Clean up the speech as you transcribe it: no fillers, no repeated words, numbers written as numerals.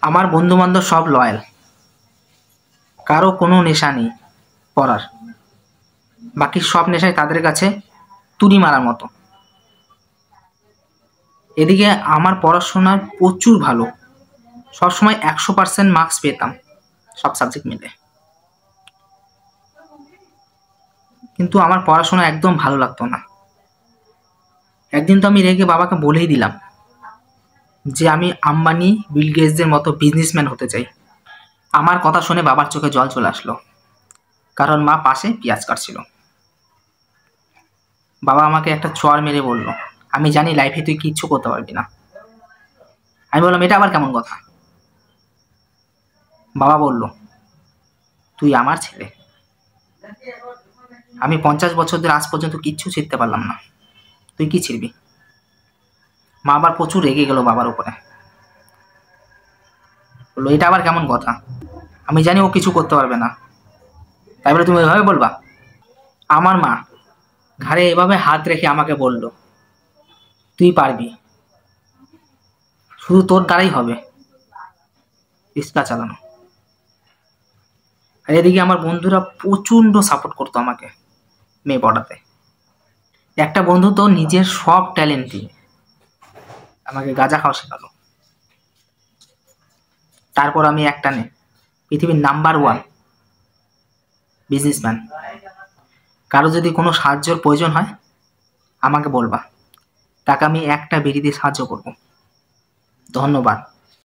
আমার বন্ধু বান্ধব সব লয়াল, কারো কোনো নেশা নেই পড়ার। বাকি সব নেশাই তাদের কাছে তুড়ি মারার মতো। এদিকে আমার পড়াশোনা প্রচুর ভালো, সবসময় 100% মার্কস পেতাম সব সাবজেক্ট মিলে। কিন্তু আমার পড়াশোনা একদম ভালো লাগতো না। একদিন তো আমি রেগে বাবাকে বলেই দিলাম যে আমি আম্বানি বিল গেটসদের মতো বিজনেসম্যান হতে চাই। আমার কথা শুনে বাবার চোখে জল চলে আসলো, কারণ মা পাশে পেঁয়াজ কাটছিল। বাবা আমাকে একটা চড় মেরে বলল, আমি জানি লাইফে তুই কিচ্ছু করতে পারবি না। আমি বললাম, এটা আবার কেমন কথা? বাবা বলল, তুই আমার ছেলে, আমি 50 বছর ধরে আজ পর্যন্ত কিচ্ছু শিখতে পারলাম না, তুই কি ছিড়বি? মা আবার প্রচুর রেগে গেল বাবার উপরে। বললো, এটা আবার কেমন কথা? আমি জানি ও কিছু করতে পারবে না, তাই বলে তুমি এভাবে বলবা? আমার মা ঘাড়ে এভাবে হাত রেখে আমাকে বলল, তুই পারবি, শুধু তোর দ্বারাই হবে রিক্সা চালানো। আর এদিকে আমার বন্ধুরা প্রচন্ড সাপোর্ট করতো আমাকে মেয়ে পড়াতে। একটা বন্ধু তো নিজের সব ট্যালেন্ট দিয়ে আমাকে গাঁজা খাওয়া শেখালো। তারপর আমি একটানে পৃথিবীর নাম্বার 1 বিজনেসম্যান। কারো যদি কোনো সাহায্যের প্রয়োজন হয় আমাকে বলবা, তাকে আমি একটা বিড়ি দিয়ে সাহায্য করব। ধন্যবাদ।